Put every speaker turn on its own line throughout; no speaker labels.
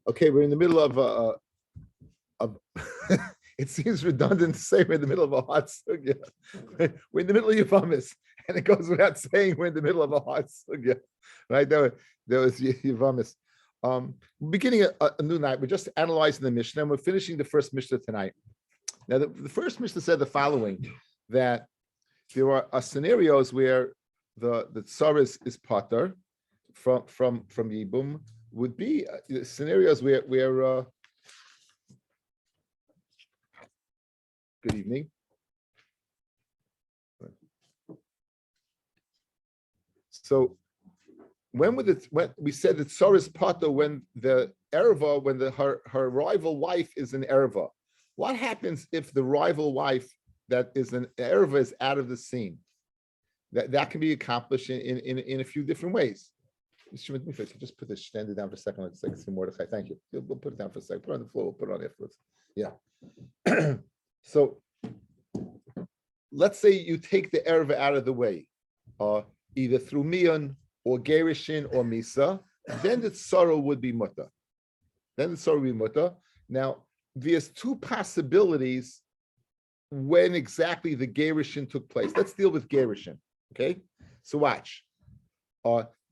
Okay, we're in the middle of it seems redundant to say we're in the middle of a hot sugya. We're in the middle of Yevamot, and it goes without saying we're in the middle of a hot sugya, right? There was Yevamot. Beginning a new night, we're just analyzing the Mishnah, and we're finishing the first Mishnah tonight. Now, the first Mishnah said the following: that there are scenarios where the tsar is pater from Yibum, would be scenarios where good evening. So when we said that tsar is pater when the erva, when her rival wife is an erva, what happens if the rival wife that is an erva is out of the scene? That can be accomplished in a few different ways. Just put this standard down for a second. Let's take some Mordechai. Thank you. We'll put it down for a second. Put it on the floor. We'll put it on afterwards. Yeah. So let's say you take the erva out of the way, either through miyan or gerishin or misa. Then the tzara would be mutter. Now, there's two possibilities when exactly the gerishin took place. Let's deal with gerishin. Okay. So watch.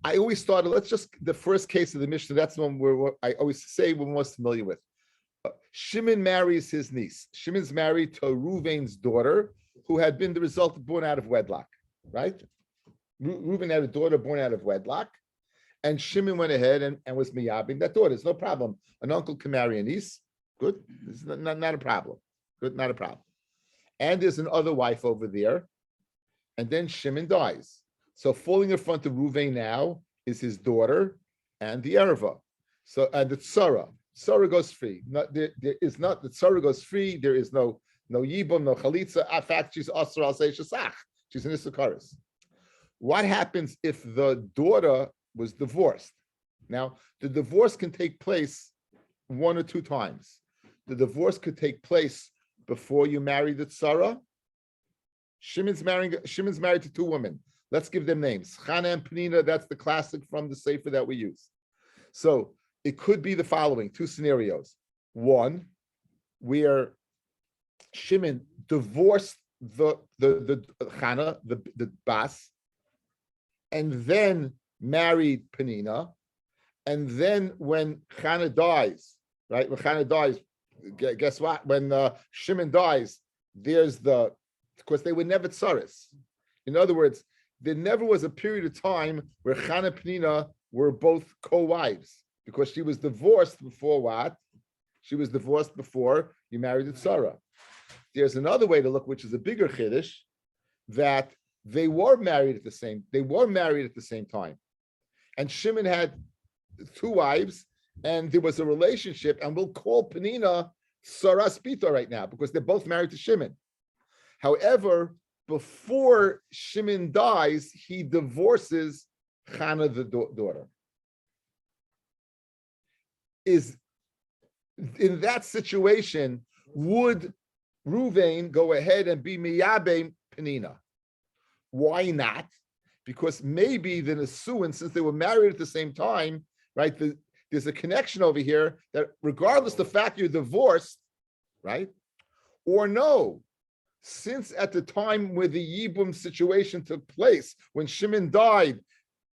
I always started, the first case of the Mishnah, that's the one where I always say we're most familiar with. Shimon marries his niece. Shimon's married to Reuven's daughter, who had been the result born out of wedlock, right? Reuven had a daughter born out of wedlock, and Shimon went ahead and was miyabing that daughter. It's no problem. An uncle can marry a niece. Good. It's not a problem. Good, not a problem. And there's another wife over there, and then Shimon dies. So falling in front of Reuven now is his daughter and the erva. So and the tzara. Tzara goes free. There is not the tzara goes free. There is no yibum, no chalitza. In fact, she's asur al seishasach. She's an issakaris. What happens if the daughter was divorced? Now, the divorce can take place one or two times. The divorce could take place before you marry the tzara. Shimon's married to two women. Let's give them names. Chana and Penina, that's the classic from the Sefer that we use. So it could be the following two scenarios. One, where Shimon divorced the Chana, the Bas, and then married Penina. And then when Chana dies, right? When Chana dies, guess what? When Shimon dies, there's of course, they were never tsaris. In other words, there never was a period of time where Chana and Penina were both co-wives, because she was divorced before what? She was divorced before you married the tzara. There's another way to look, which is a bigger chiddush, that they were married at the same time. And Shimon had two wives, and there was a relationship, and we'll call Penina Saras Pita right now, because they're both married to Shimon. However, before Shimon dies, he divorces Chana, the daughter. Is in that situation, would Reuven go ahead and be miyabe Penina? Why not? Because maybe the Nesuin, since they were married at the same time, right? There's a connection over here that regardless of the fact you're divorced, right? Or no, since at the time where the Yibum situation took place, when Shimon died,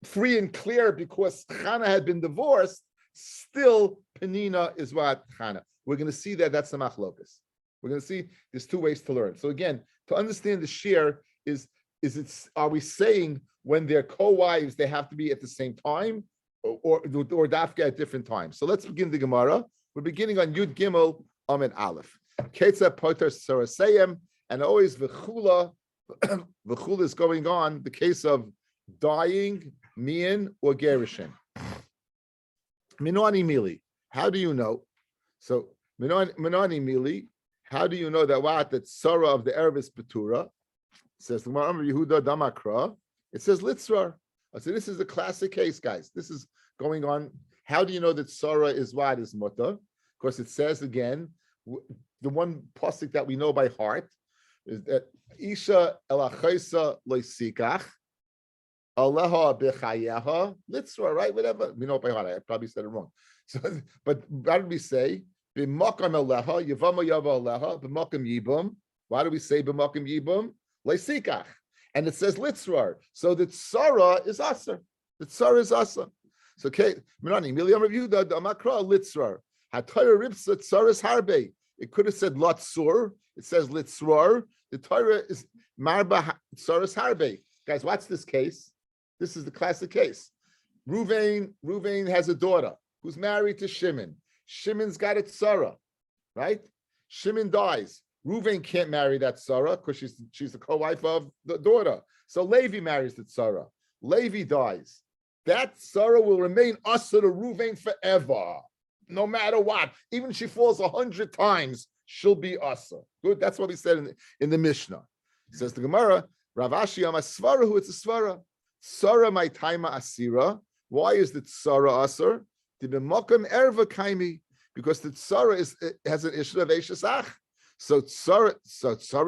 free and clear because Chana had been divorced, still Penina is what Chana. We're going to see that's the machlokas. We're going to see there's two ways to learn. So again, to understand the shir are we saying when they're co-wives they have to be at the same time, or dafka at different times? So let's begin the Gemara. We're beginning on Yud Gimel Amid Aleph. Ketza Poter Sarasayim, and always v'chula. V'chula is going on the case of dying, mian, or gerishin. Minani mili. How do you know? So minani mili. How do you know that what the tzara of the erev is petura? It says the Gemara Yehuda Damakra. It says litzrar. So this is a classic case, guys. This is going on. How do you know that tzara is what is mutter? Of course, it says again, the one pasuk that we know by heart is that Isha elachaisa loisikach. Aleha bechayeha litzra, right? Whatever. We know by heart. I probably said it wrong. So, but why did we say b'makam aleha Yevamot yava aleha b'makam yibum? Why do we say b'makam yibum? Leisikach, and it says litzra. So the tzara is aser. The tzara is aser. So okay, Mirani Miliam review the makra litzra. Hatayra ripsa tzara is harbe. It could have said latzur. It says litzrar. The Torah is marba tzara harbe. Guys, watch this case. This is the classic case. Ruvain has a daughter who's married to Shimon. Shimon's got a tzara, right? Shimon dies. Ruvain can't marry that tzara because she's the co-wife of the daughter. So Levi marries the tzara. Levi dies. That tzara will remain asa to Ruvain forever, no matter what. Even if she falls 100 times, she'll be asa. Good. That's what we said in the Mishnah. It says the Gemara, Rav Ashi Amar Svara, who it's a Svara. Tzara my taima asira. Why is the tzara asur? Because the tzara has an issue of eishasach. So tzara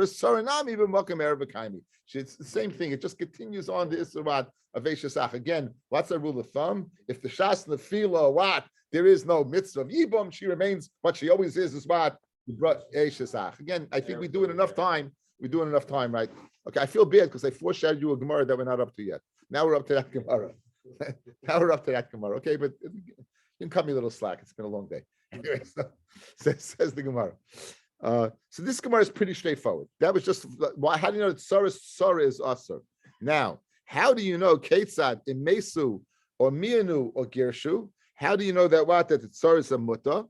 is tzara nami b'makom erva kaimi. It's the same thing. It just continues on the isurat of eishasach. Again, what's the rule of thumb? If the shas nefila what there is no mitzvah of yibum, she remains what she always is what eishasach. Again, I think we do it enough time. We do it enough time, right? Okay, I feel bad because I foreshadowed you a Gemara that we're not up to yet. Now we're up to that Gemara. Okay, but you can cut me a little slack. It's been a long day. Anyway, so says the Gemara. So this Gemara is pretty straightforward. That was just why. How do you know that Sarah is Asur? Now, how do you know Ketzad in Mesu or Mianu or Gershu? How do you know that that the Sarah is a Mutta?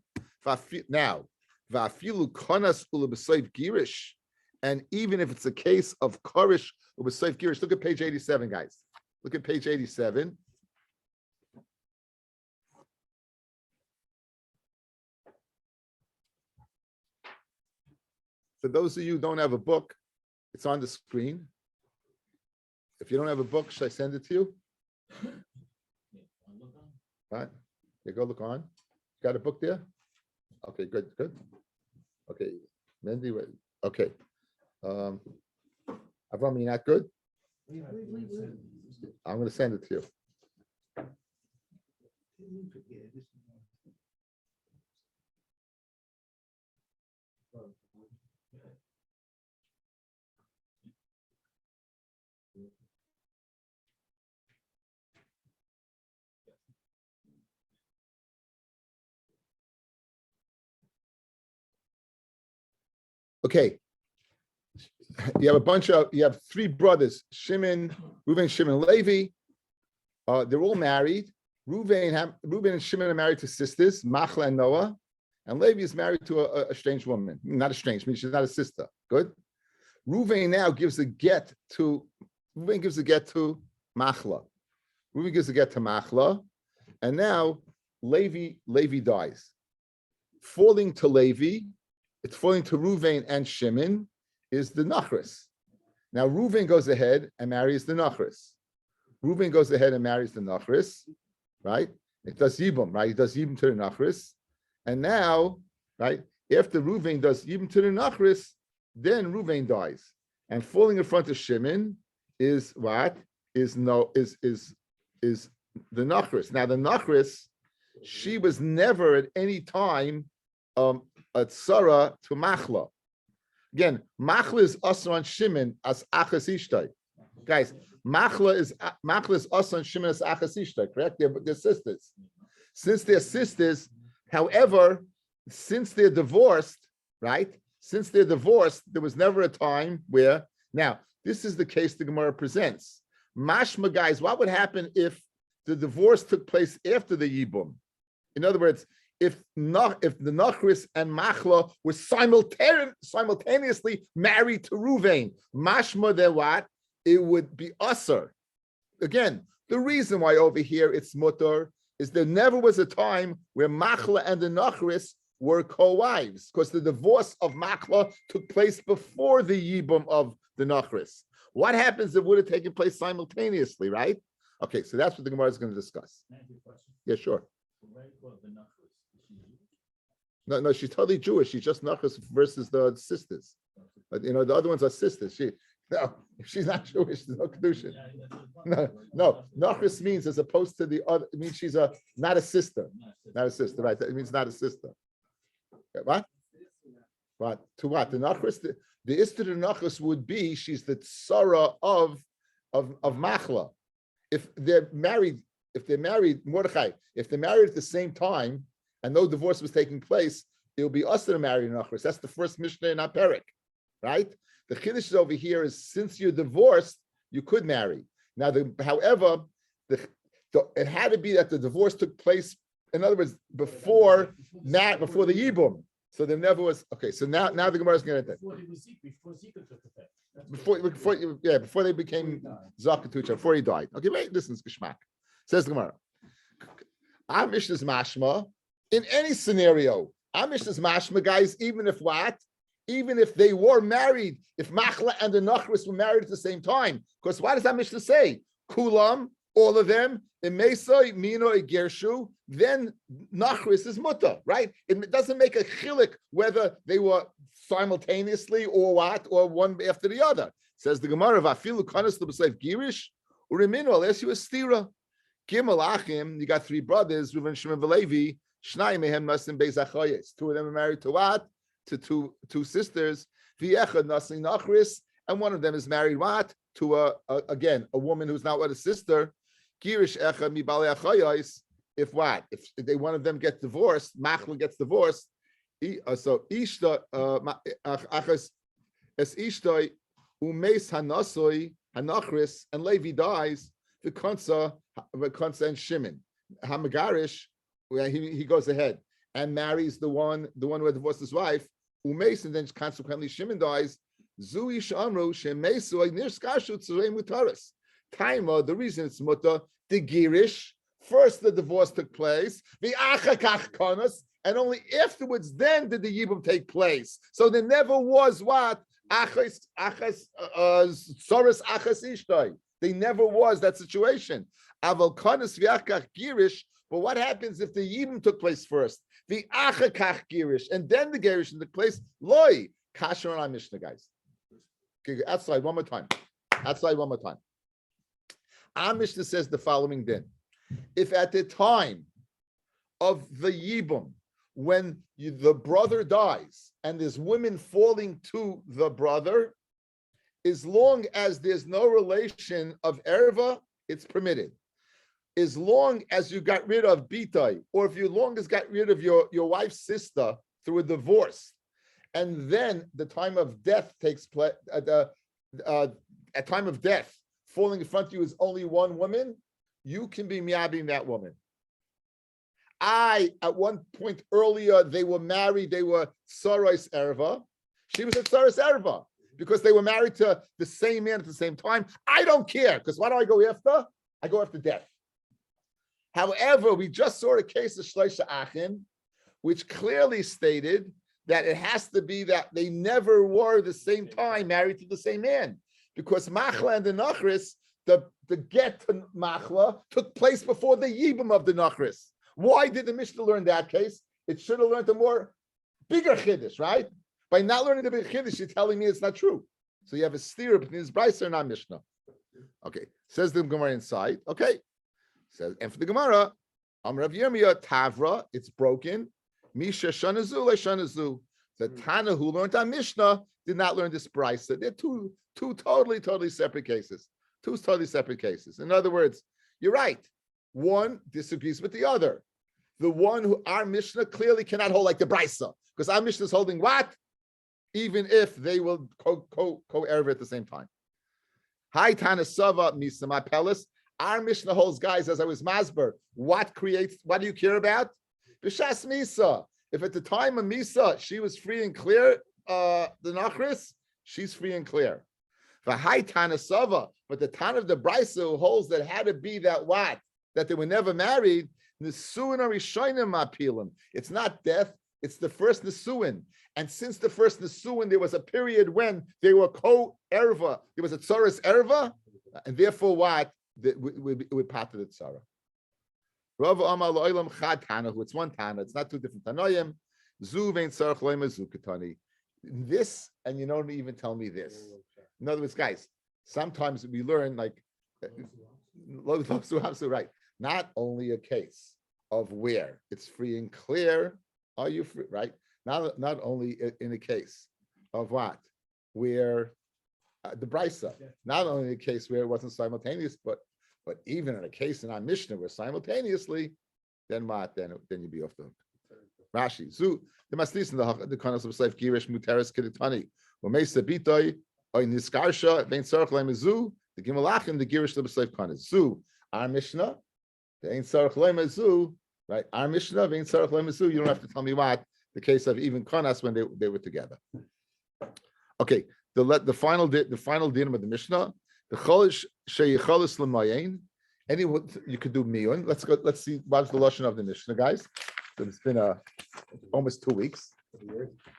Now, Vafilu Konas Ulabasayv Girish. And even if it's a case of Korish or Basayv Girish, look at page 87, guys. Look at page 87. For those of you who don't have a book, it's on the screen. If you don't have a book, should I send it to you? Right? Yeah, go look on. Got a book there? Okay, good. Okay, Mendy, wait. Okay. Avram, you're not good? I'm going to send it to you. Okay. You have three brothers, Shimon, Reuven, Shimon, Levi. They're all married. Reuven and Shimon are married to sisters, Machla and Noah. And Levi is married to a strange woman. Not a strange, I mean, she's not a sister. Good. Reuven now gives a get to Machla. Reuven gives a get to Machla. And now Levi dies. Falling to Levi, it's falling to Reuven and Shimon, is the Nachris. Now Reuven goes ahead and marries the Nachris. Right? It does Yibum, right? He does Yibum to the Nachris. And now, right, after Reuven does Yibum to the Nachris, then Reuven dies. And falling in front of Shimon is what? Is the Nachris. Now the Nachris, she was never at any time a tzara to Machla. Again, Machla is Asr on Shimon as Achas Ishtai. Guys, Machla is Asr on Shimon as Achas Ishtai, correct? They're sisters. Since they're sisters, however, since they're divorced, right? Since they're divorced, there was never a time where, now, this is the case the Gemara presents. Mashma, guys, what would happen if the divorce took place after the Yibum? In other words, if the Nachris and Machla were simultaneously married to Reuven, mashma then what? It would be usher. Again, the reason why over here it's mutter is there never was a time where Machla and the Nachris were co-wives, because the divorce of Machla took place before the Yibum of the Nachris. What happens if it would have taken place simultaneously, right? Okay, so that's what the Gemara is going to discuss. Yeah, sure. No, she's totally Jewish. She's just Nachas versus the sisters. But the other ones are sisters. No, if she's not Jewish, there's no kedushin. No. Nachris means as opposed to the other. It means she's not a sister, not a sister, right? It means not a sister. What? What? To what? The Nachris, the Istur Nachris would be she's the tzara of Machla. If they're married, Mordechai, if they're married at the same time and no divorce was taking place, it will be us that are married in Nachris. That's the first Mishnah in Aperik, right? The Chiddush over here is since you're divorced, you could marry. Now, however, it had to be that the divorce took place, in other words, before the Yibum. So there never was. Okay, so now the Gemara is going to before Zika took effect. Before they became Zakatucha, before he died. Okay, wait, listen, it's Geshmak. Says the Gemara. Our Mishnah's mashma in any scenario. Our Mishnah's mashma, guys, even if they were married, if Machla and the Nachris were married at the same time. Because why does that Mishnah say? Kulam, all of them, Imesoi, Mino, Gershu, then Nachris is mutter, right? It doesn't make a chilik whether they were simultaneously or what, or one after the other. Says the Gemara, Vafilu Kanas L'B'Sleif Girish, Urimino, unless you a stira. Gimel Achim, you got three brothers, Reuven, Shimon, Velevi, Shnai Mehem Nasim Beis Achayes. Two of them are married to what? To two sisters. V'echad Nasim Nachris, and one of them is married what? To a woman who's not what a sister. Girish Echad Mi Balei Achayes. If what? If they one of them gets divorced, Machla gets divorced. So Ishta Achas Es Ishtoi Umeis Hanasoi Hanachris, and Levi dies. The Konsa and Shimon Hamagarish, where he goes ahead and marries the one who divorced his wife. Umeis, and then consequently Shimon dies. Zui Shamru Shemesu Nir Skashu Tzurei Mutaris. Taima, the reason it's muta, the Girish. First, the divorce took place. The Achakach Konas, and only afterwards then did the Yibum take place. So there never was what? Achas Soros Achas Ishtai. There never was that situation. Aval Konas V'achakach Girish, but what happens if the Yibum took place first? The Achakach Girish, and then the Girish took place? Loi. Kasher on our Mishnah, guys. Okay, outside one more time. Our Mishnah says the following din. If at the time of the Yibum, when the brother dies and there's women falling to the brother, as long as there's no relation of erva, it's permitted. As long as you got rid of bitai, or if you long as got rid of your wife's sister through a divorce, and then the time of death takes place, at time of death, falling in front of you is only one woman, you can be miabing that woman. At one point earlier, they were married, they were Sarais Erva. She was a Sarais Erva because they were married to the same man at the same time. I don't care, because what do I go after? I go after death. However, we just saw a case of Shloisha Achim, which clearly stated that it has to be that they never were the same time married to the same man. Because Machla and the Nachris, the get to Machla took place before the Yibum of the Nachris. Why did the Mishnah learn that case? It should have learned a more bigger Chiddush, right? By not learning the big Chiddush, you're telling me it's not true. So you have a steer between his Brisa and our Mishnah. Okay, says the Gemara inside. Okay, says, and for the Gemara, Rav Yirmiyah Tavra, it's broken. Misha Shanazu le Shanazu. The Tana who learned our Mishnah did not learn this Brisa. They're two totally separate cases. Two totally separate cases. In other words, you're right. One disagrees with the other. The one who our Mishnah clearly cannot hold like the Brisa, because our Mishnah is holding what? Even if they will co-erv at the same time. Hi Tana Sava Misama Pelis. Our Mishnah holds, guys, as I was Masber, what do you care about? B'shas Misa. If at the time of Misa she was free and clear, the Nachris, she's free and clear. The high Tana Sava, but the Tana of the Brisa who holds that had to be that what? That they were never married. Nisuin Arishonim Apilim. It's not death, it's the first Nisuin. And since the first Nisuin, there was a period when they were co-erva. There was a Tzoras Erva, and therefore what? We parted the Tzara. Rav Amar Lo'ilam Chad Tanahu. It's one Tana. It's not two different Tanoim. Zu vein tzarach lo'ima zu katani. This, and you don't even tell me this. In other words, guys, sometimes we learn like right. Not only a case of where it's free and clear, are you free, right? Not only in a case of what, where the brisa, not only a case where it wasn't simultaneous, but even in a case in our Mishnah where simultaneously, then what? Then you'd be off the hook. Rashi, Zu, the maslis in the konos of slave girish muteris kiditani, or mesa bitoy, or niskarsha, vein sarach lemizu, the gimalachim, the girish the slave konos. Zu, our Mishnah, the ain't sarach lemizu, right? Our Mishnah, vein sarach lemizu. You don't have to tell me what the case of even konas when they were together. Okay, the final din of the Mishnah, the cholish sheyicholis l'mayin. Anyone you could do miyun. Let's see what's the lashon of the Mishnah, guys. So it's been almost 2 weeks,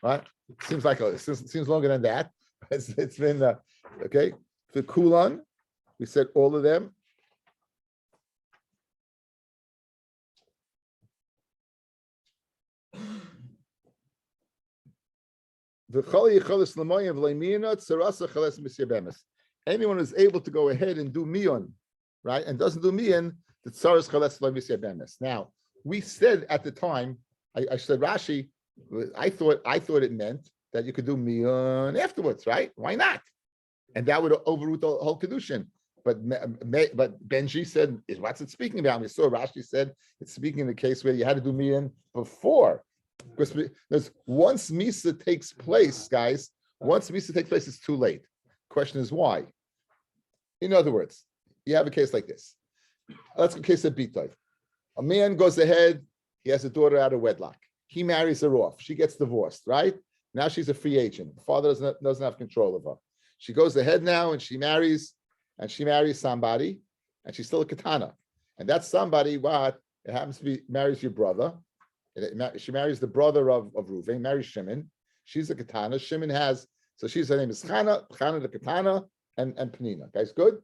right? Seems longer than that. It's been okay. The kulan, we said all of them. Anyone who's able to go ahead and do miyun, right, and doesn't do miyun, the tsaras chales lo misya bemes. Now, we said at the time, I said Rashi, I thought it meant that you could do miyun afterwards, right? Why not? And that would overrule the whole kedushin. But Benji said, what's it speaking about? We saw Rashi said it's speaking in the case where you had to do miyun before. Because once misa takes place, guys, it's too late. Question is why? In other words, you have a case like this. Let's go case of Bitoy. A man goes ahead, he has a daughter out of wedlock. He marries her off. She gets divorced, right? Now she's a free agent. The father doesn't have control of her. She goes ahead now and she marries somebody, and she's still a katana. And that somebody, what? It happens to be marries your brother. She marries the brother of Reuven, marries Shimon. She's a katana. Shimon has, so her name is Chana the katana, and Penina. Guys, good?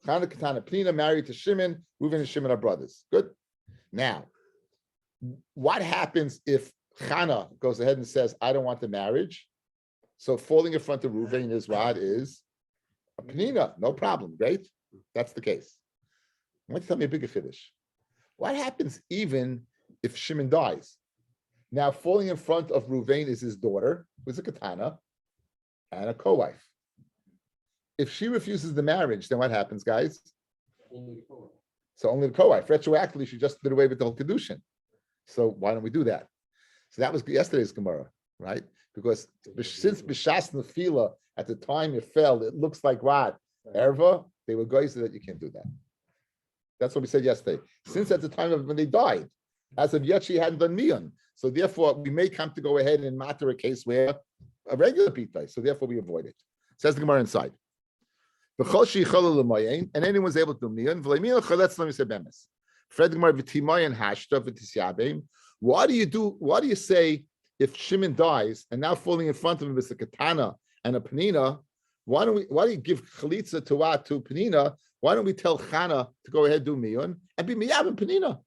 Chana katana, Penina married to Shimon. Reuven and Shimon are brothers. Good? Now, what happens if Chana goes ahead and says, I don't want the marriage? So falling in front of Reuven is what is a Penina. No problem. Great? That's the case. I want to tell me a bigger finish. What happens even if Shimon dies? Now, falling in front of Reuven is his daughter, who's a katana, and a co-wife. If she refuses the marriage, then what happens, guys? So only the co-wife. Retroactively, she just did away with the whole kedushin. So why don't we do that? So that was yesterday's Gemara, right? Because since B'shas Nefila, at the time it fell, it looks like what? Erva, they were guys that you can't do that. That's what we said yesterday. Since at the time of when they died, as of yet she hadn't done miyun. So therefore, we may come to go ahead and matter a case where a regular pitay. So therefore, we avoid it. Says the Gemara inside. And anyone's able to do miyun. Why do you say if Shimon dies and now falling in front of him is a katana and a penina? Why do you give chalitza to penina? Why don't we tell Chana to go ahead and do miyun and be miyab and penina?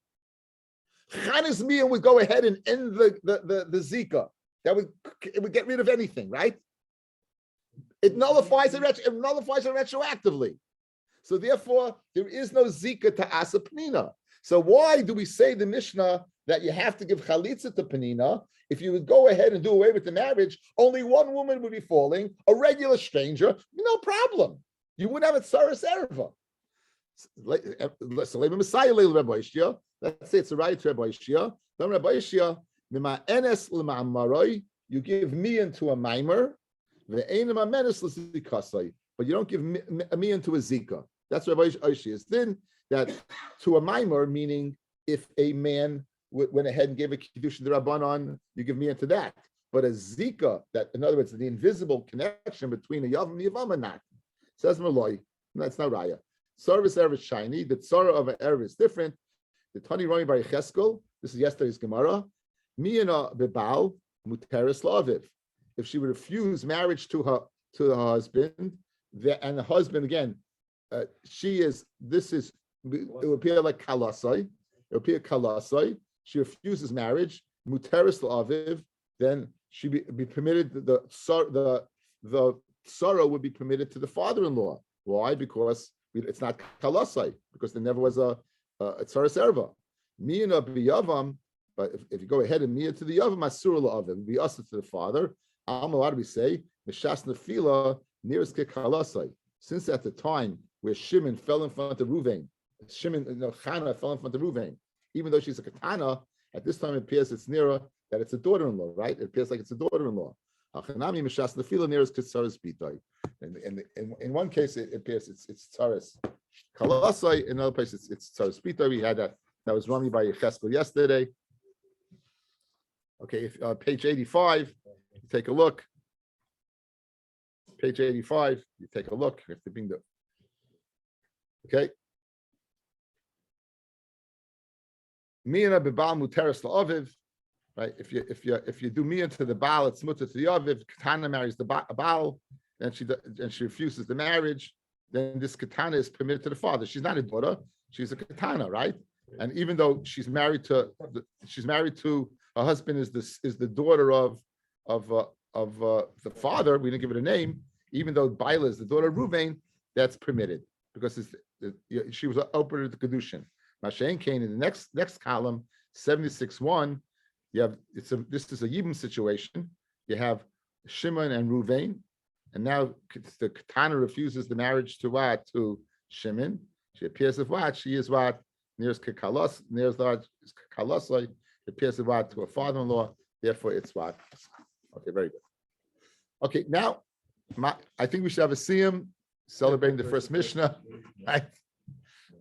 Chana's miyun would go ahead and end the zika. It would get rid of anything, right? It nullifies it retroactively. So therefore, there is no zika to asa penina. So why do we say the Mishnah that you have to give chalitza to penina? If you would go ahead and do away with the marriage, only one woman would be falling, a regular stranger, no problem. You wouldn't have a tsaras erva. Let's say it's a right to Rabbi Ishia. Then Rabbi Ishia, you give me into a mimer, but you don't give me into a zika. That's Rabbi Ishia's. Then that to a mimer, meaning if a man went ahead and gave a kedushin to Rabbanon, you give me into that. But a zika, that in other words, the invisible connection between a yavam and yavam, not. Says Malloy, that's not raya. Service erv is shiny. The tzara of an erv is different. The Tani Rami Bar Cheskel. This is yesterday's Gemara. Miyana bebal muteris laviv. If she would refuse marriage to her husband, and the husband again, it would appear like kalasai. It would appear kalasai. She refuses marriage. Muteris laviv. Then she be permitted the tsara would be permitted to the father-in-law. Why? Because it's not kalasai, because there never was a tsaras erva. Miyana biyavam, but if you go ahead and miyah to the yavam, asur la'avim, be usher to the father. I'm allowed to say mishas nefila nearest kalasai. Since at the time where Shimon fell in front of Ruvain, Chana fell in front of Ruvain, even though she's a katana, at this time it appears it's nearer that it's a daughter-in-law, right? It appears like it's a daughter-in-law. In one case, it appears it's tsaras kalasai. In another place, it's tsaras pita. We had that was Rami by Yecheskel yesterday. Okay, if, page 85, you take a look. Page 85, you take a look. You have to bring the okay. Miyana bebal muteres la'aviv. Right, if you do miyah to the baal, it's mutter to the aviv. Katana marries the baal, and she refuses the marriage. Then this katana is permitted to the father. She's not a daughter; she's a katana, right? And even though she's married to her husband is the daughter of the father. We didn't give it a name. Even though Baila is the daughter of Ruvain, that's permitted because she was open to the kedushin. Mashain Kane in the next column 76:1. You have this is a Yibum situation. You have Shimon and Ruvain, and now the Katana refuses the marriage to what? To Shimon. She appears as what? She is what? Nearest Kakalos, nearest Kakalosai. It appears as what? To a father-in-law. Therefore, it's what? Okay, very good. Okay, now I think we should have a siyum celebrating the first Mishnah, right?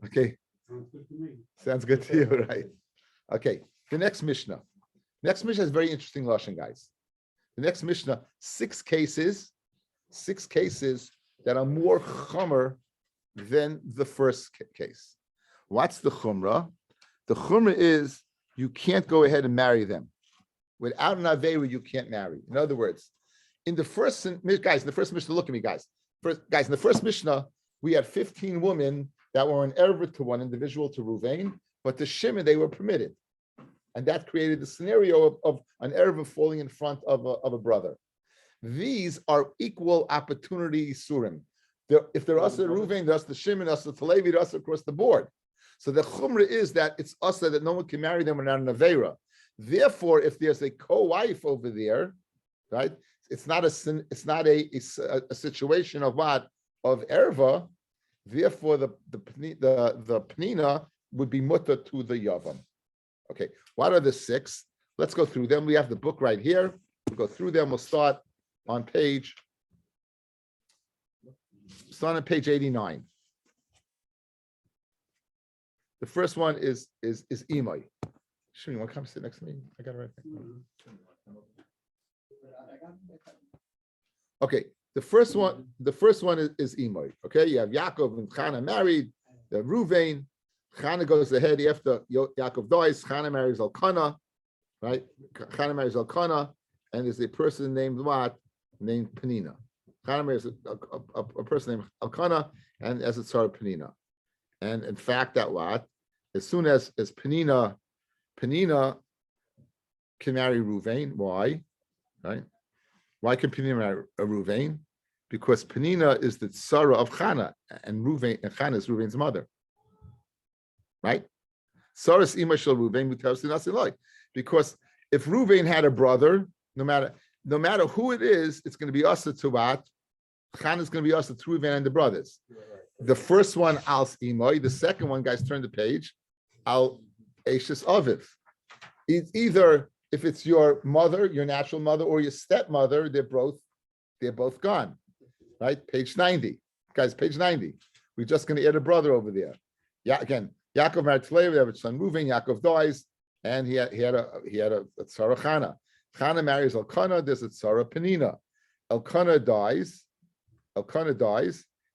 Okay. Sounds good to you, right? Okay, the next Mishnah. Next Mishnah is very interesting lashon, guys. The next Mishnah, six cases that are more chomer than the first case. What's the chumrah? The chumrah is you can't go ahead and marry them. Without an aveira, you can't marry. In other words, in the first Mishnah, look at me, guys. In the first Mishnah, we had 15 women that were an erva to one individual, to Ruvain, but to Shimon, they were permitted. And that created the scenario of an erva falling in front of a brother. These are equal opportunity surim. If they're us at Ruvain, they're us to Shimon, us to Levi, they're us across the board. So the chumrah is that it's us that no one can marry them without an aveira. Therefore, if there's a co-wife over there, right, it's not a situation of what? Of erva. Therefore, the penina would be mutter to the yavam. Okay, what are the six? Let's go through them. We have the book right here. We'll go through them. We'll start on page 89. The first one is Imai. Shimon, you want to come sit next to me? I got it right there. Okay, the first one is Imai. Okay, you have Yaakov and Chana married. The Ruvain. Chana goes ahead after Yaakov dies. Chana marries Elkanah, right? Chana marries Elkanah, and there's a person named what? Named Penina. Chana marries a person named Elkanah, and as it's sort of Penina. And in fact, that what? As soon as Penina can marry Ruvain. Why? Right? Why can Penina marry Ruvain? Because Penina is the tzara of Chana, and Chana is Ruvain's mother. Right? Saras ima shel Ruvain mutaras l'nasilai. Because if Ruvain had a brother, no matter who it is, it's going to be asa to what? Chana is going to be asa to Ruvain and the brothers. The first one al imoi. The second one, guys, turn the page. Al Ashes Aviv. It's either if it's your mother, your natural mother, or your stepmother, they're both gone. Right? Page 90. Guys, page 90. We're just going to add a brother over there. Yeah, again, Yaakov married Levi, they have a son moving, Yaakov dies, and he had a tzara Chana. Chana marries Elkanah, there's a tzara Penina. Elkanah dies.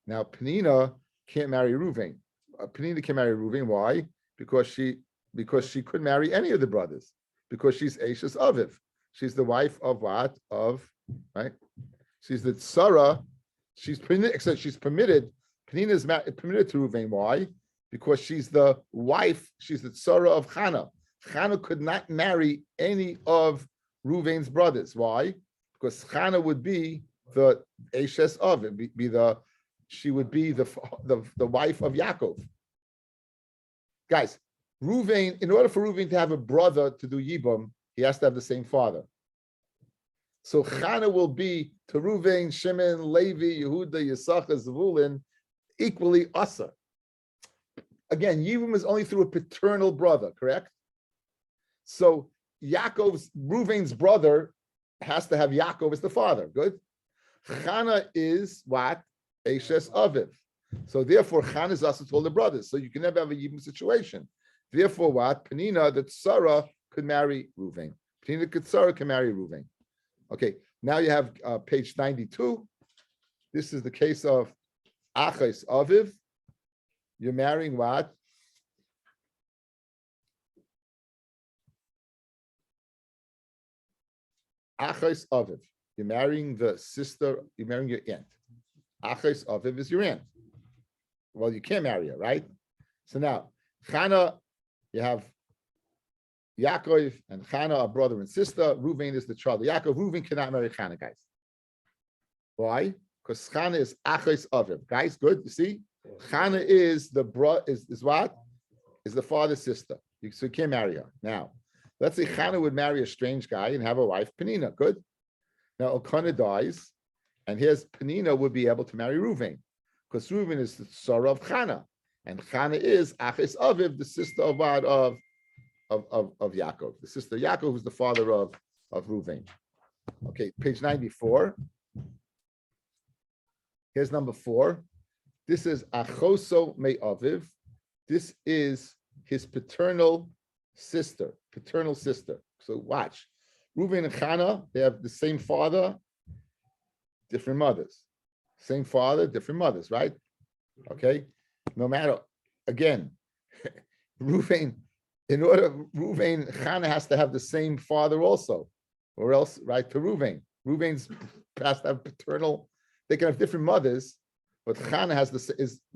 Now Penina can't marry Ruvain. Penina can marry Ruvain. Why? Because she could marry any of the brothers. Because she's Ashes Aviv. She's the wife of what? Right? She's the tzara. She's permitted. Penina is permitted to Ruvain. Why? Because she's the wife. She's the tzara of Chana. Chana could not marry any of Ruvain's brothers. Why? Because Chana would be the Eshes of it be the she would be the wife of Yaakov. Guys, Ruvain, in order for Ruvain to have a brother to do Yibum, he has to have the same father. So Chana will be to Ruvain, Shimon, Levi, Yehuda, Yisachar, Zvulun, equally Asa. Again, Yibum is only through a paternal brother, correct? So Ruvain's brother has to have Yaakov as the father. Good. Chana is what? Eshes Aviv. So therefore, Chana is also told the brothers. So you can never have a Yibum situation. Therefore, what? Penina, that Sarah could marry Ruvain. Penina Sarah can marry Ruvain. Okay, now you have page 92. This is the case of Achais Aviv. You're marrying what? Achais Aviv. You're marrying the sister, you're marrying your aunt. Achais Aviv is your aunt. Well, you can't marry her, right? So now, Chana, you have Yaakov and Chana are brother and sister. Reuven is the child of Yaakov. Reuven cannot marry Chana, guys. Why? Because Chana is Achais Aviv. Guys, good, you see? Chana is the is what? Is the father's sister. So you can't marry her. Now, let's say Chana would marry a strange guy and have a wife, Penina. Good. Now Elkanah dies, and here's Penina would be able to marry Reuven, because Reuven is the son of Chana, and Chana is Achis Aviv, the sister of what? Of Yaakov, the sister of Yaakov, who's the father of Reuven. Okay, page 94. Here's number 4. This is Achoso Me Aviv. This is his paternal sister. So watch. Reuven and Chana, they have the same father, different mothers. Same father, different mothers, right? Okay. No matter, again, Reuven, Chana has to have the same father also, or else, right, to Reuven. Reuven's has to have paternal, they can have different mothers, but Chana has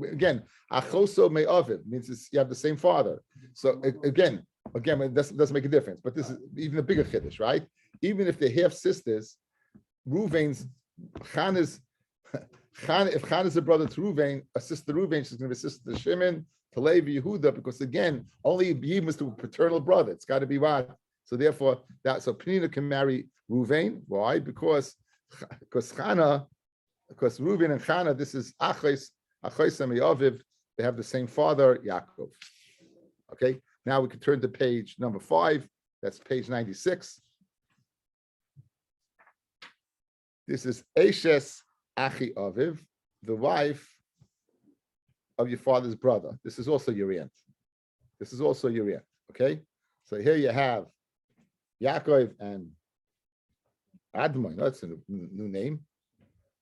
again, Achoso Me Aviv, means you have the same father. So again, it doesn't make a difference, but this is even a bigger chiddush, right? Even if they're half sisters, Reuven's, if Chana's a brother to Reuven, a sister to Reuven, she's going to be a sister to Shimon, to Levi, Yehuda, because again, only Yibum is to a paternal brother. It's got to be what? So therefore, so Penina can marry Reuven. Why? Because Reuven and Chana, this is Achais Aviv, they have the same father, Yaakov. Okay, now we can turn to page number 5. That's page 96. This is Eshes Achi Aviv, the wife of your father's brother. This is also your aunt. Okay, so here you have Yaakov and Admon. That's a new name.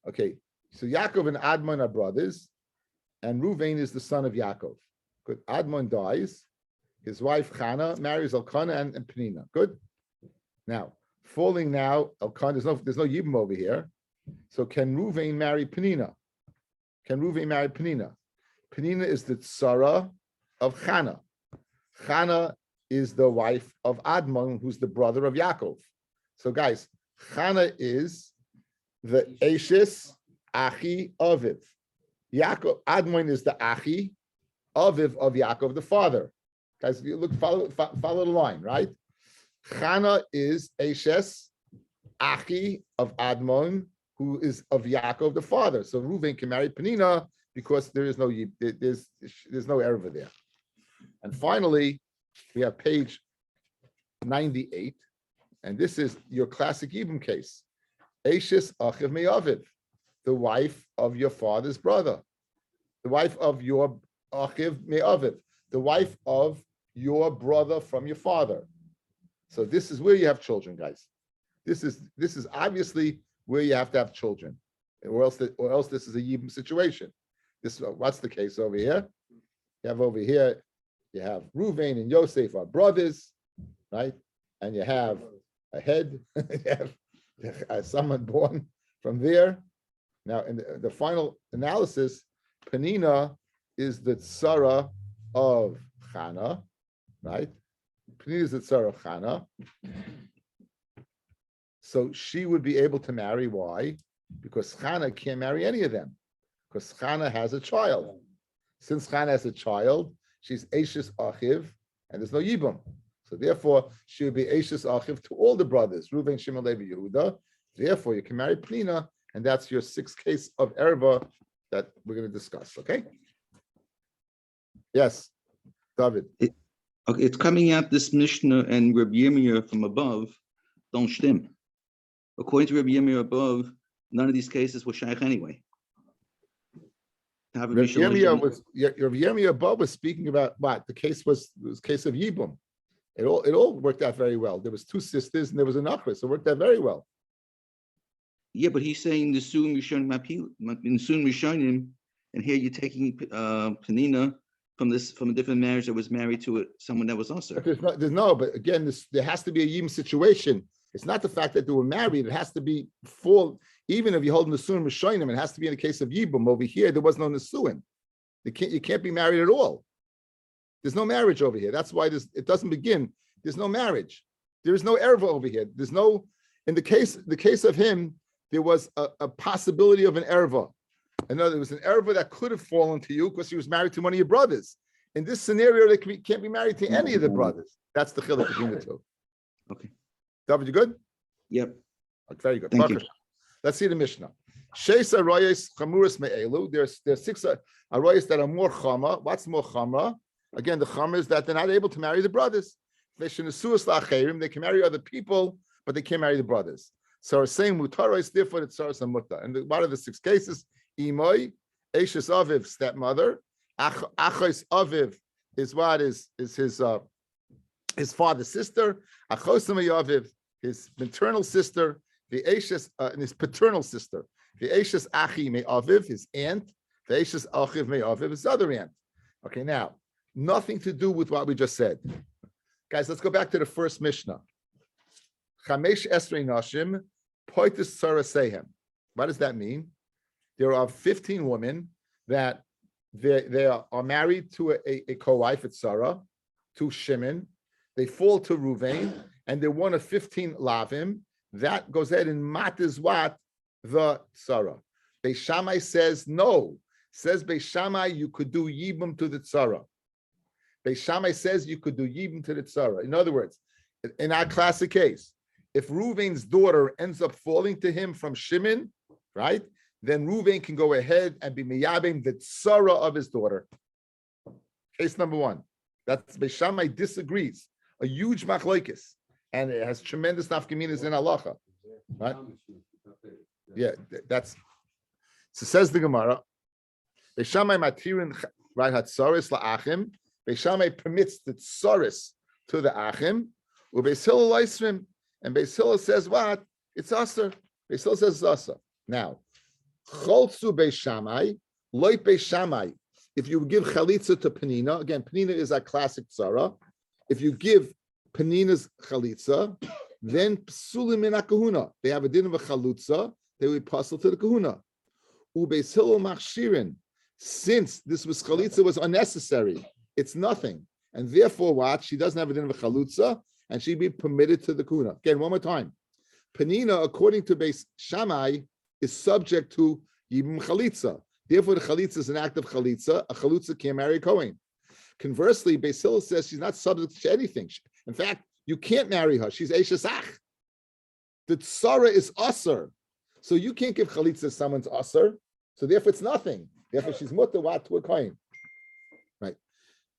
Okay, so Yaakov and Admon are brothers, and Reuven is the son of Yaakov. Good. Admon dies. His wife Chana marries Elkanah and Penina. Good. Now, Elkanah, there's no Yibum over here. So can Reuven marry Penina? Penina is the tzara of Chana. Chana is the wife of Admon, who's the brother of Yaakov. So guys, Chana is the Eshes Achi Aviv. Admon is the Achi Aviv of Yaakov, the father. Guys, you look, follow the line, right? Chana is Eshes Achi of Admon, who is of Yaakov, the father. So Reuven can marry Penina because there's no erva there. And finally, we have page 98, and this is your classic Yibum case. Eshes Achiv Me'aviv, the wife of your father's brother, the wife of your Achiv Me'aviv, the wife of your brother from your father. So this is where you have children, guys. This is obviously where you have to have children, or else this is a Yibum situation. What's the case over here? You have Reuven and Yosef are brothers, right? And you have a head, you have someone born from there. Now, in the final analysis, Penina is the tzara of Chana, right? Penina is the tzara of Chana. So she would be able to marry. Why? because Chana can't marry any of them, because Chana has a child. Since Chana has a child, she's Eishes Achiv, and there's no Yibum. So therefore, she would be Eishes Achiv to all the brothers, Reuven, Shimon, Levi, Yehuda. Therefore, you can marry Pnina, and that's your sixth case of Erva that we're going to discuss, okay? Yes, David.
Okay, it's coming out this Mishnah and Rabbi Yirmiyah from above don't stem. According to Rabbi Yirmiyah above, none of these cases were shaykh anyway.
Rabbi Yirmiyah above was speaking about what the case was case of Yibum. It all worked out very well. There was two sisters and there was an achris. So it worked out very well.
Yeah, but he's saying the Sun Rishonim, and here you're taking Penina from a different marriage that was married to someone that was also.
But again, there has to be a Yibum situation. It's not the fact that they were married. It has to be full. Even if you hold Nesuin Rishonim, it has to be in the case of Yibum. Over here, there was no Nesuin. You can't be married at all. There's no marriage over here. That's why it doesn't begin. There's no marriage. There is no erva over here. There's no. In the case of him, there was a possibility of an erva. There was an erva that could have fallen to you because he was married to one of your brothers. In this scenario, they can't be married to any of the brothers. That's the chiluk between the two.
Okay.
David, you good?
Yep.
Very good.
Thank you.
Let's see the Mishnah. Sheis arayos chamuras me'elu. There's 6 arayos that are more chama. What's more chama? Again, the chama is that they're not able to marry the brothers. They can marry other people, but they can't marry the brothers. So we're saying mutaros, therefore it's saras mutta. And what are the 6 cases? Imoy, Eishes Aviv, stepmother. Achos Aviv is what is his father's sister. Achosam Aviv, his maternal sister. The Eishes and his paternal sister. The Eishes Achi me Aviv, his aunt. The Eishes Achiv me Aviv, his other aunt. Okay, now nothing to do with what we just said, guys. Let's go back to the first Mishnah. Chamesh Esrei Nashim Poitus Sarasehem. What does that mean? There are 15 women that they are married to a co-wife at Sarah, to Shimon. They fall to Ruvain, and they're one of 15 Lavim. That goes ahead and matters what? The Sarah. Beis Shammai says no. Says Beis Shammai you could do Yibum to the Tzara. Beis Shammai says you could do Yibum to the Tzara. In other words, in our classic case, if Ruvain's daughter ends up falling to him from Shimon, right, then Ruvain can go ahead and be miyabim the Tzara of his daughter. Case number 1. That's Beis Shammai disagrees. A huge machlokes. And it has tremendous nafkaminas in halacha, right? Yeah, that's. So says the Gemara. Beis Shammai matirin right hatzaris laachim. Beis Shammai permits the tzaris to the achim. Ubeis Hillel loisrim, and Beis Hillel says what? It's aser. Beis Hillel says it's aser. Now, cholzu Beis Shammai, loit Beis Shammai. If you give chalitza to Penina, again, Penina is our classic tzara. If you give Penina's chalitza, then psulim in kahuna. They have a din of a chalutza, they will puzzle to the kahuna. Ubeis Hillel machshirin. Since this was chalitza was unnecessary, it's nothing, and therefore what? She doesn't have a din of a chalutza, and she'd be permitted to the kahuna. Again, one more time. Penina, according to Beis Shammai, is subject to yibum chalitza. Therefore, the chalitza is an act of chalitza. A chalutza can't marry a kohen. Conversely, Beis Hillel says she's not subject to anything. In fact, you can't marry her. She's Eishes Ach. The tzara is aser. So you can't give chalitza to someone's aser. So therefore it's nothing. Therefore she's mutter what to a kohen. Right.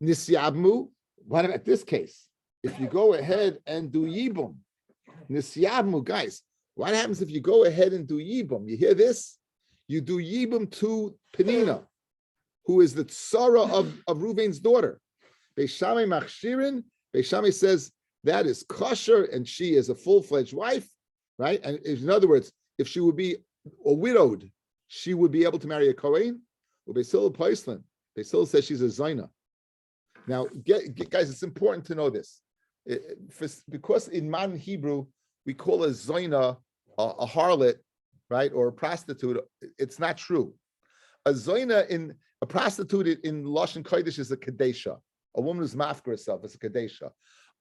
Nisyabmu, what about this case? If you go ahead and do yibum, nisyabmu, guys, what happens if you go ahead and do yibum? You hear this? You do yibum to Penina, who is the tzara of Ruvain's daughter. Beis Shammai machshirin. Beis Shammai says that is kosher, and she is a full-fledged wife, right? And in other words, if she would be a widowed, she would be able to marry a kohen. Well, Beis Hillel Paislan. Beis Hillel says she's a zayna. Now, guys, it's important to know this, because in modern Hebrew we call a zayna a harlot, right, or a prostitute. It's not true. A prostitute in Lashon Kodesh is a kadesha. A woman who's mafker herself is a kadesha.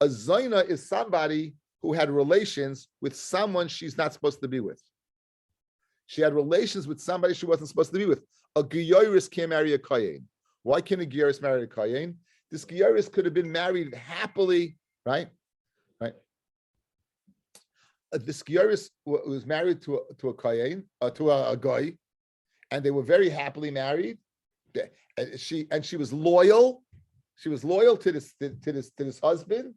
A zayna is somebody who had relations with someone she's not supposed to be with. She had relations with somebody she wasn't supposed to be with. A Giyoris can't marry a Kayin. Why can a Giyoris marry a Kayin? This Giyoris could have been married happily, right? Right. This Giyoris was married to a Kayin, to a Goy, and they were very happily married. And she was loyal. She was loyal to this husband,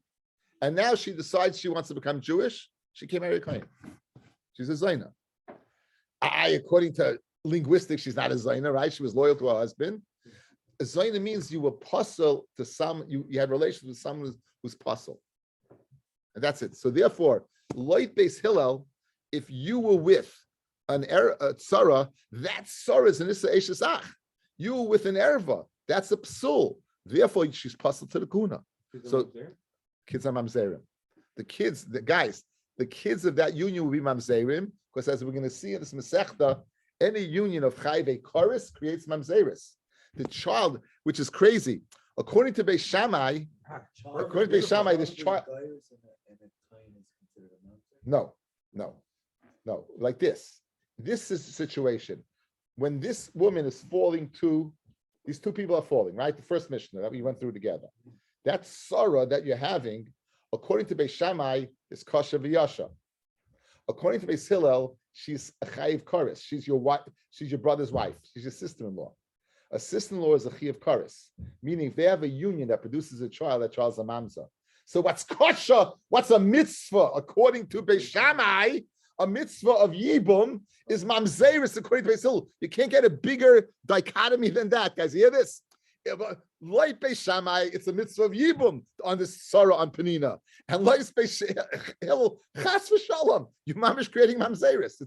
and now she decides she wants to become Jewish. She can't marry a Kayin. She's a Zaina. According to linguistics, she's not a Zaina, right? She was loyal to her husband. A Zaina means you were puzzle to some. You had relations with someone who's puzzle, and that's it. So therefore, Loit Beis Hillel, if you were with a tzara, that tzara is an Issa Eshesach. You were with an erva. That's a psul. Therefore, she's puzzled to the kuna. So, kids are mamzerim. The kids of that union will be mamzerim, because as we're going to see in this Masechta, any union of chayve chorus creates mamzeris. The child, which is crazy, according to Beis Shammai, this child. No. Like this. This is the situation. When this woman is falling to, these two people are falling, right? The first Mishnah that we went through together. That sorrow that you're having, according to Beis Shammai, is kosher v'yasha. According to Beis Hillel, she's a chayiv koris. She's your wife. She's your brother's wife. She's your sister-in-law. A sister-in-law is a chayiv koris, meaning if they have a union that produces a child, that child's a mamza. So what's kosher? What's a mitzvah? According to Beis Shammai, a mitzvah of yibum is mamzeris. According to Beis Hillel, you can't get a bigger dichotomy than that, guys. You hear this? Like Beis Shammai, it's a mitzvah of yibum on this Sarah on Penina, and like Beis Hillel, chas v'shalom, you mamish creating mamzeris.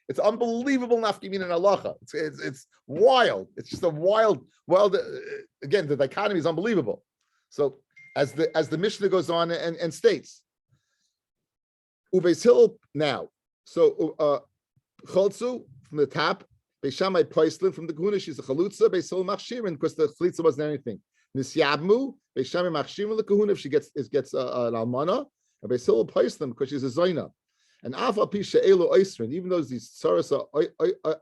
It's unbelievable nafkimin and halacha. It's wild. It's just a wild. Again, the dichotomy is unbelievable. So as the Mishnah goes on and states, Ubeis Hillel now. So Cholzu from the top. Beis Shammai Poislin from the Guna, she's a chalutza. Beis Hillel machshirin, because the chalutza wasn't anything. Nisyabmu, Beis Shammai machshirin the kahuna if she gets an almana, and Beis Hillel Poislin because she's a zoina. And afa pisha elu oisrin, even though these saras are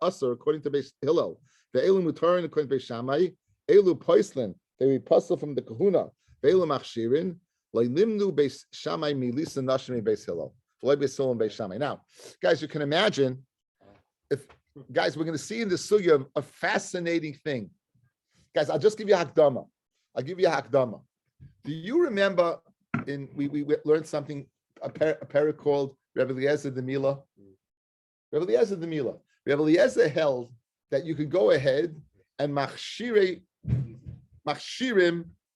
usher according to Beis Hillel, the elu mutarin according to Beis Shammai, elu Poislin they be puzzle from the kahuna, elu machshirin, leimnu Beis Shammai milisa nashim Beis Hillel, Beis Hillel and Beis Shammai. Now, guys, you can imagine if. Guys, we're going to see in the sugya a fascinating thing. Guys, I'll just give you a hakdama. Do you remember we learned something, a parak called Rabbi Eliezer the Mila? Rabbi Eliezer held that you could go ahead and machshirim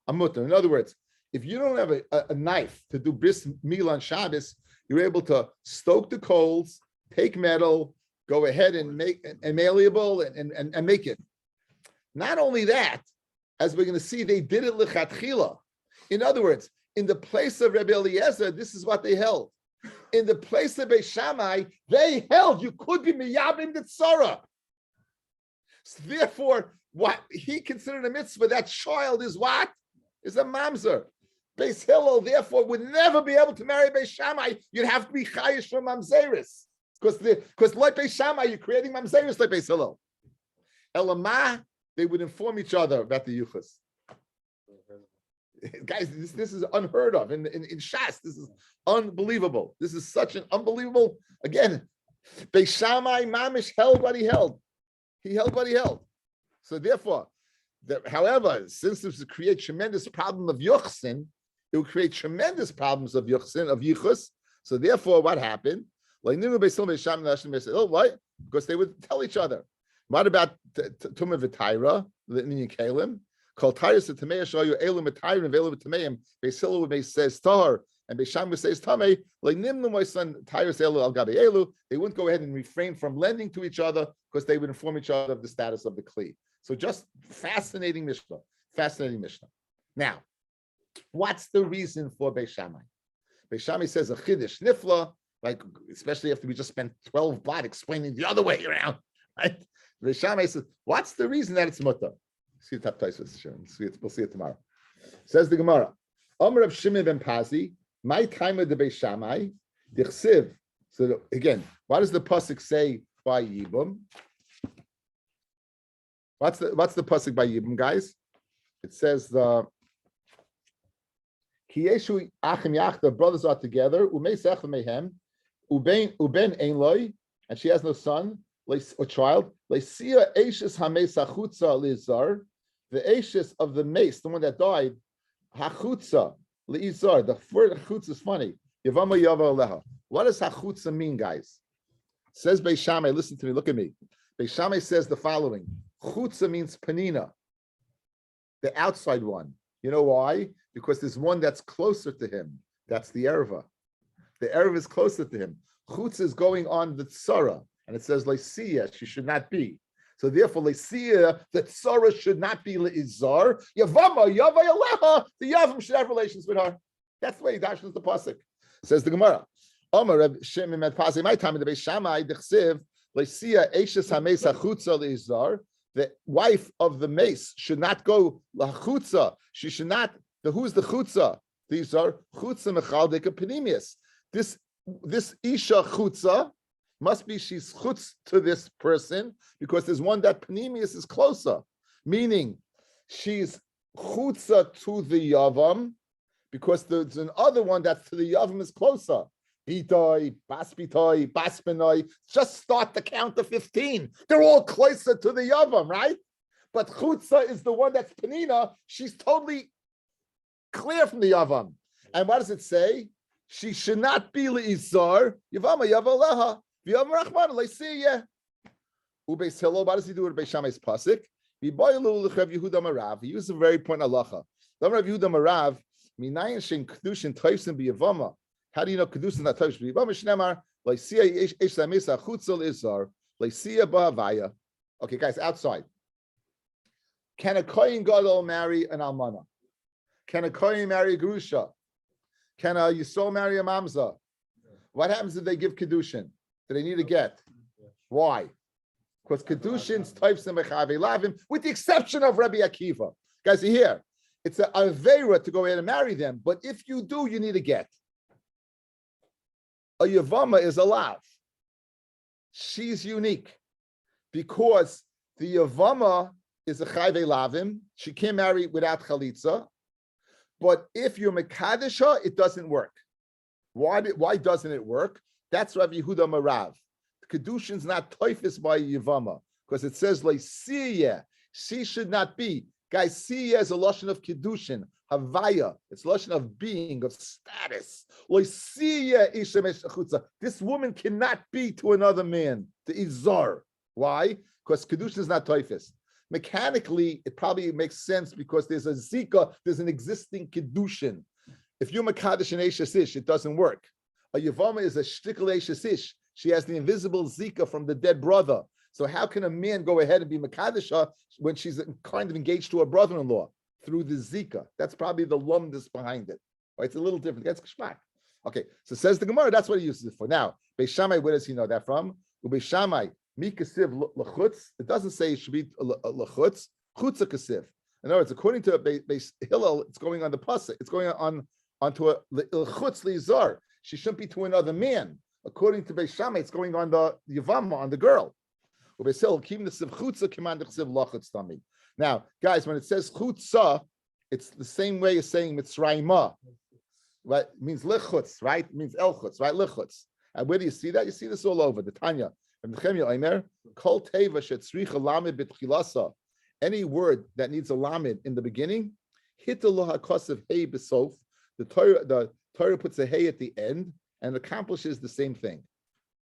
amutter. In other words, if you don't have a knife to do bris mila on Shabbos, you're able to stoke the coals, take metal, go ahead and make and malleable and make it. Not only that, as we're going to see, they did it lechatchila. In other words, in the place of Rabbi Eliezer, this is what they held. In the place of Beis Shammai, they held you could be miyabim the tzara. So therefore, what he considered a mitzvah, that child is what? Is a mamzer. Beis Hillel, therefore, would never be able to marry Beis Shammai. You'd have to be chayish from mamzeris. Because like Beis Shammai, you're creating mamzeris like Beis Hillel. Elamah, they would inform each other about the yuchas. Guys, this is unheard of in Shas. This is unbelievable. This is such an unbelievable. Again, Beis Shammai mamish held what he held. He held what he held. So therefore, however, since this would create tremendous problem of yuchsin, it would create tremendous problems of yuchsin, of yichus. So therefore, what happened? Why? Because they would tell each other. What about Tumah V'Taira, the Minyan Kalim? Called Tyrus to Tameya Shayu Elu Matayim and Elu Tameim. Beis Hillel would say Tahar, and Beis Shammai would say Tamei. Like Nimnu, my son, Tyrus Elu Al Gabi Elu. They wouldn't go ahead and refrain from lending to each other because they would inform each other of the status of the Kli. So just fascinating Mishnah. Now, what's the reason for Beis Shammai? Beis Shammai says a Chiddush Nifla. Like, especially after we just spent 12 blot explaining the other way around, right? Beis Shammai says, what's the reason that it's mutter? See the top Taisus. We'll see it tomorrow. Says the Gemara, Amar of Shimon ben Pazi, my time of the Beis Shammai, Dichsiv. So again, why does the pasuk say by Yibum. What's the pasuk by Yibum, guys? It says the Kiyeshu Achim Yach, the brothers are together. Umeisech v'mehem uben ein loy, and she has no son or child. Leisia eishes hameis hachutza lizar, the eishes of the mace, the one that died, hachutza lizar. The word hachutza is funny. Yevamot yava aleha. What does hachutza mean, guys? Says Beis Shammai. Listen to me. Look at me. Beis Shammai says the following: chutza means panina, the outside one. You know why? Because there's one that's closer to him. That's the erva. The erva is closer to him. Chutz is going on the tzara, and it says leisiya, she should not be. So therefore, leisiya, the tzara should not be leizar. Yavama, yavay aleha, the yavam should have relations with her. That's the way he dashes the pasuk. Says the Gemara. Omer Reb Shimon met pasuk. My time in the Beis Shammai dechsiv leisiya eishes hameis hachutza leizar. The wife of the mace should not go lachutza. She should not. Who's the chutza? These are chutza mechaldeka penimius. This isha chutza must be she's chutz to this person because there's one that penimius is closer, meaning she's chutza to the yavam because there's another one that's to the yavam is closer. Bitoi, baspitoi, baspenoi. Just start the count to 15. They're all closer to the yavam, right? But chutza is the one that's penina. She's totally clear from the yavam. And what does it say? She should not be leizar. Yavama yavaleha. V'yam rachman leisiyeh. Ubeis Hillel. What does he do with Beis Shammai's pasuk? V'boyelu l'chev Yehuda Marav. He uses a very important halacha. L'marav Yehuda Marav. Minayin shen kedushin toifsim b'yavama. How do you know kedushin not toifsim b'yavama? Shnemar leisiyeh eish samisa chutza leizar leisiyeh ba'avaya. Okay, guys, outside. Can a kohen gadol marry an almana? Can a kohen marry a grusha? Can a yisrael marry a mamza? What happens if they give kedushin? Do they need a get? Why? Because kedushin's types and mechavei lavim, with the exception of Rabbi Akiva. Guys, you hear? It's a avera to go ahead and marry them, but if you do, you need a get. A yavama is a lav. She's unique because the yavama is a chayvei lavim. She can't marry without chalitza. But if you're mekadesha, it doesn't work. Why doesn't it work? That's Rabbi Yehuda Marav. Kedushin's not toifis by Yevama because it says leisiyeh. She should not be. Guys, siyeh is a lashon of kedushin, havaya. It's a lashon of being, of status. Leisiyeh ishemesh achutza. This woman cannot be to another man, to izar. Why? Because kedushin is not toifis. Mechanically, it probably makes sense because there's a zika, there's an existing kedushin. If you're mekadesh and eishes ish, it doesn't work. A yavama is a shtikal eishes ish. She has the invisible zika from the dead brother. So how can a man go ahead and be mekadesha when she's kind of engaged to her brother-in-law through the zika? That's probably the lumdus behind it. Right? It's a little different. That's kishmak. Okay, so says the Gemara, that's what he uses it for. Now, Beis Shammai, where does he know that from? Beis Shammai, mikasiv lachutz. It doesn't say it should be lachutz. Chutza kasiv. In other words, according to Beis Hillel, it's going on the pasuk. It's going onto a chutz lizar. She shouldn't be to another man. According to Beis Shammai, it's going on the yavama, on the girl. Now, guys, when it says chutza, it's the same way as saying mitzrayma. Right? It means lichutz, right? It means elchutz, right? Lichutz. And where do you see that? You see this all over. The Tanya. Any word that needs a lamed in the beginning, the Torah puts a hey at the end and accomplishes the same thing.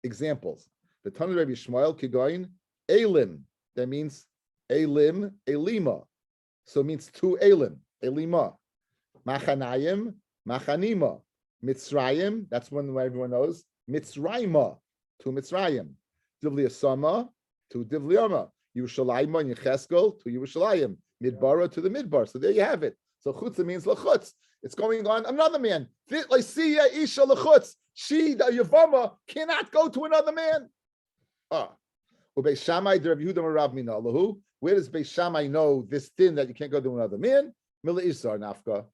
Examples. The Tanya Rabbi Shmuel Kigoin Elim. That means Elim, Elima. So it means two Elim, Elima. Machanayim, Machanima. Mitzrayim, that's one where everyone knows. Mitzrayma, to Mitzrayim. Divliasama, to Divliama. Yerushalayim and Yecheskel, to Yerushalayim. Midbara, to the Midbar. So there you have it. So chutza means lachutz. It's going on another man. Leisiya isha lachutz. She, the Yavama, cannot go to another man. Beis Shammai, Rabbi Yehuda Marav mina Allahu. Where does Beis Shammai know this din that you can't go to another man? Mila Isar nafka.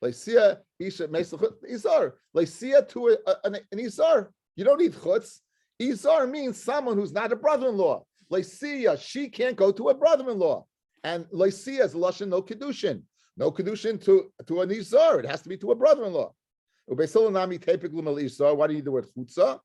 Leisiya isha meslachut Isar. Leisiya to an Isar. You don't need chutz. Izar means someone who's not a brother-in-law. Lycia, she can't go to a brother-in-law. And Lycia is lashon no kedushin. No kedushin to an Izar. It has to be to a brother-in-law. Why do you need the word chutza?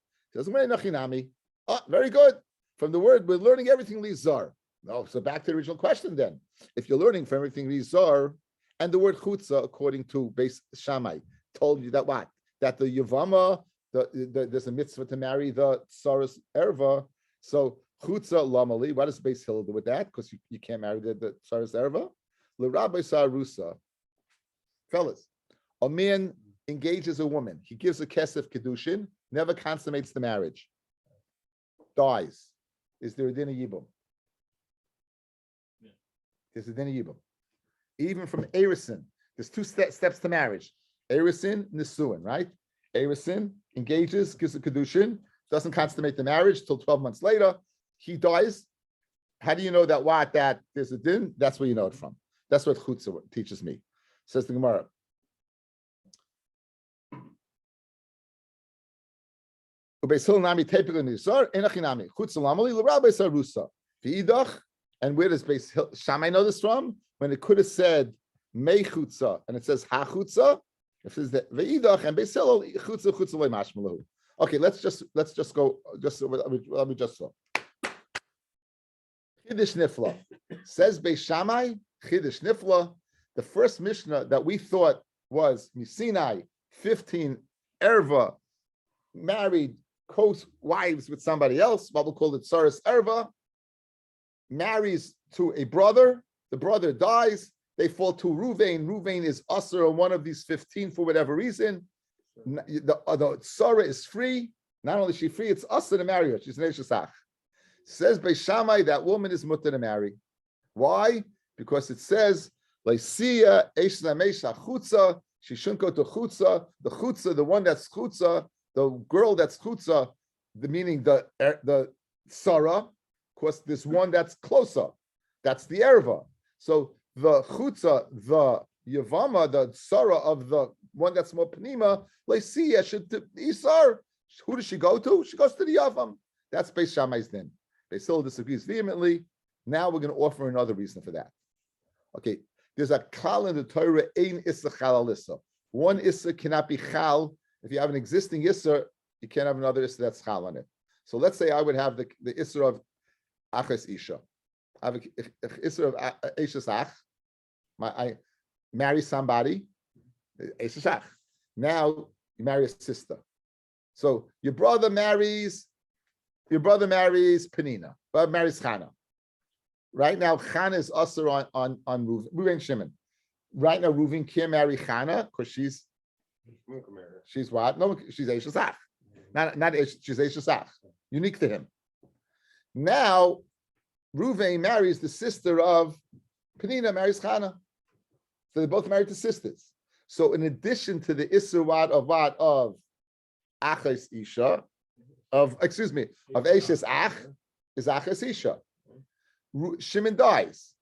Oh, very good. From the word, we're learning everything lizar. No, so back to the original question then. If you're learning from everything lizar, and the word chutza, according to Beis Shammai, told you that what? That the Yevamot, there's a mitzvah to marry the tsaras erva. So chutza lamali. What does Beis Hillel do with that? Because you can't marry the tsaras erva. Le Rabbi Sarusa, fellas, a man engages a woman. He gives a kesef kedushin, never consummates the marriage, dies. Is there a din of yibum? Yeah. There's a din of yibum. Even from Erison, there's two steps to marriage. Erison, Nisuin, right? Erison engages, gives a kedushin, doesn't consummate the marriage till 12 months later. He dies. How do you know that there's a din? That's where you know it from. That's what Chutzah teaches me. Says the Gemara. And where does Beis Shammai know this from? When it could have said mei chutza and it says ha chutza, it says that ve'idach and Beis Hillel chutza loy mashmalahu. Okay, let's just go. Let me just so. Chiddush nifla says Beis Shammai. Chiddush nifla. The first Mishnah that we thought was Misinai 15 erva married co-wives with somebody else, what we'll call it Tsaras Erva, marries to a brother, the brother dies, they fall to Ruvain. Ruvain is usher on one of these 15 for whatever reason. The Tsara is free. Not only is she free, it's usher to marry her. She's an Eshesach. Says Beis Shammai that woman is mutter to marry. Why? Because it says, Lycia, Eshesach Chutza, she shouldn't go to Chutza. The Chutza, the one that's Chutza, the girl that's chutza, meaning the Sarah, of course, this one that's closer, that's the erva. So the chutza, the Yevama, the Sarah of the one that's more pnima, Lycia should Isar. Who does she go to? She goes to the Yavam. That's Beis Shammai's din. Beis Hillel disagrees vehemently. Now we're going to offer another reason for that. Okay, there's a klal in the Torah, ein issa chal alissa. One issa cannot be chal. If you have an existing Isser, you can't have another Isser that's Chal on it. So let's say I would have the Isser of Aches Isha. I have a Isser of Eshes Ach. I marry somebody, Eshes Ach. Now you marry a sister. So your brother marries Penina, but marries Chana. Right now, Chana is Usser on Reuven Shimon. Right now, Reuven can't marry Chana because she's what? No, she's Eishesach. She's Eishesach. Unique to him. Now, Ruvain marries the sister of Penina, marries Chana. So they're both married to sisters. So in addition to the Isser of Aches Isha, of Eishes Ach, is Aches Isha. Shimon dies.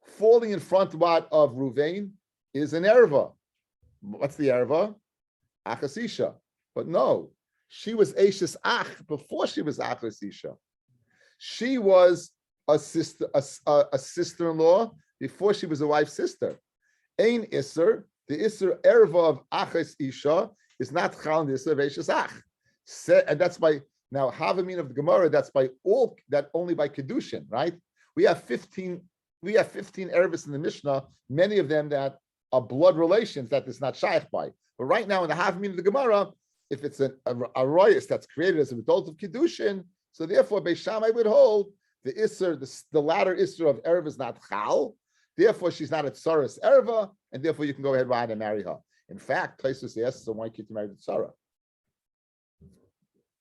Falling in front of Ruvain is an erva. What's the erva? Aches Isha. But no, she was Eishes Ach before she was Aches Isha. She was a sister-in-law before she was a wife's sister. Ein Isser, the Isser erva of Aches Isha is not Chal the Isser of Eishes Ach. And that's by now Havamin of the Gemara. That's only by Kedushin, right? We have 15 ervas in the Mishnah. Many of them that are blood relations that is not shaykh by. But right now in the Havamin of the Gemara, if it's a royas that's created as a result of Kedushin, so therefore Beis Shammai would hold the Isser, the latter Isser of erva is not Chal. Therefore, she's not a Tsaras erva, and therefore you can go ahead and marry her. In fact, Taisus asks, so why can't you marry the Tzara?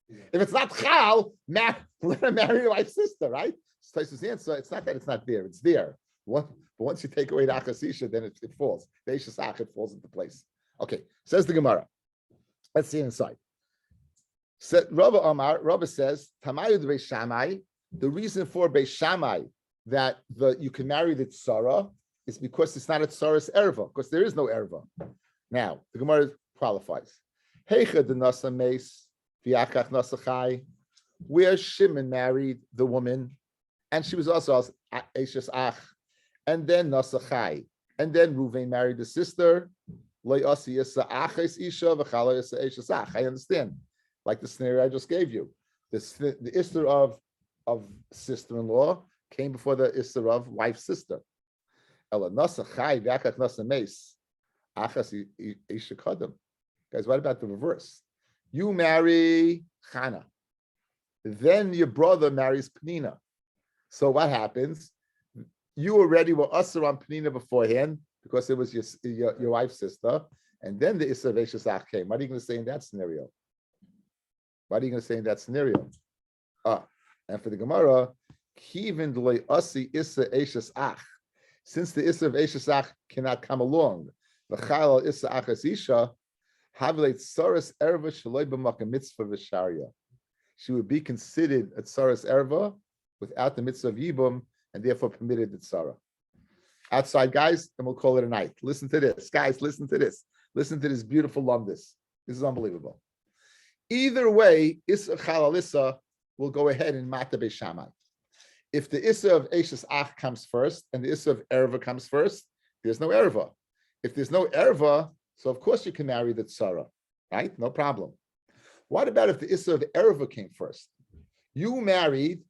If it's not Chal, let her marry your wife's sister, right? Taisus answer, it's not that it's not there, it's there. But once you take away the Achasisha, then it falls. The Eishesach, it falls into place. Okay, says the Gemara. Let's see inside. Rabbi says, Tamayu de Beis Shammai, the reason for Beis Shammai that you can marry the Tzara is because it's not a Tzara's erva, because there is no erva. Now, the Gemara qualifies. Heicha de nasa meis, v'yachach nasa chai. where Shimon married the woman, and she was also Eishes Ach, and then Nasachai, and then Ruvain married the sister. I understand, like the scenario I just gave you. The Isser of sister-in-law came before the Isser of wife's sister. Guys, what about the reverse? You marry Chana, then your brother marries Penina. So what happens? You already were usher on Penina beforehand because it was your wife's sister, and then the Isser of Eishes Ach came. What are you going to say in that scenario? What are you going to say in that scenario? And for the Gemara, Kivin D'loi Asi Isser Eishes Ach. Since the Isser of Eishes Ach cannot come along, V'chal Isser Achas Isha, Havilate Saras Erva Shaloi B'Makam Mitzvah V'Sharia. She would be considered a Saras Erva without the Mitzvah of Yibum, and therefore permitted the Tzara. Outside, guys, and we'll call it a night. Listen to this. Guys, listen to this. Listen to this beautiful lumdis. This is unbelievable. Either way, Isser Chalalissa will go ahead and Mata Beishamai. If the Isser of Eishes Ach comes first and the Isser of Erva comes first, there's no Erva. If there's no Erva, so of course you can marry the Tzara, right? No problem. What about if the Isser of Erva came first? You married,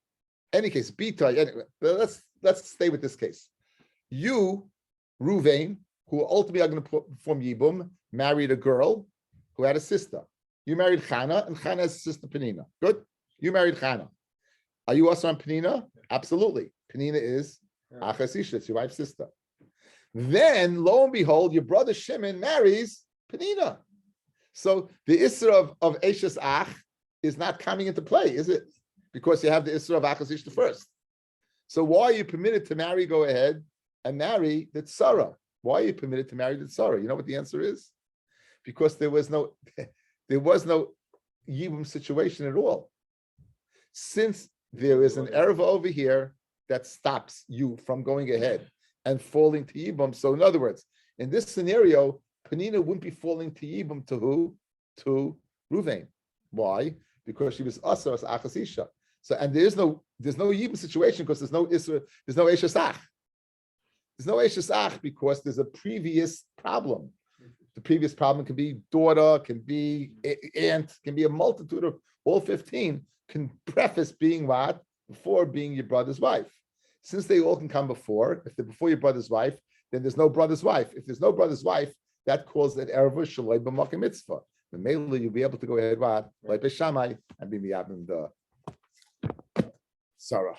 any case, Bita, anyway, let's stay with this case. You, Ruvain, who ultimately are going to perform Yibum, married a girl who had a sister. You married Chana, and Chana has a sister Penina. Good? You married Chana. Are you also on Penina? Absolutely. Penina is Achas Isha, it's your wife's sister. Then, lo and behold, your brother Shimon marries Penina. So the Isra of Eishes Ach is not coming into play, is it? Because you have the Isra of Achas Isha first. So why are you permitted to marry, go ahead, and marry the Tzara? Why are you permitted to marry the Tzara? You know what the answer is? Because there was no Yibum situation at all. Since there is an Erva over here that stops you from going ahead and falling to Yibum. So in other words, in this scenario, Penina wouldn't be falling to Yibum to who? To Ruvain. Why? Because she was Asa as Achas Isha. So, and there's no Yibum situation because there's no Isra, there's no Eishes Ach. There's no Eishes Ach because there's a previous problem. The previous problem can be daughter, can be aunt, can be a multitude of all 15 can preface being what? Before being your brother's wife. Since they all can come before, if they're before your brother's wife, then there's no brother's wife. If there's no brother's wife, that calls that Erva Shaloi B'Makam Mitzvah. Then mainly you'll be able to go ahead, what? Like Beishamai and be miyabim the Sarah.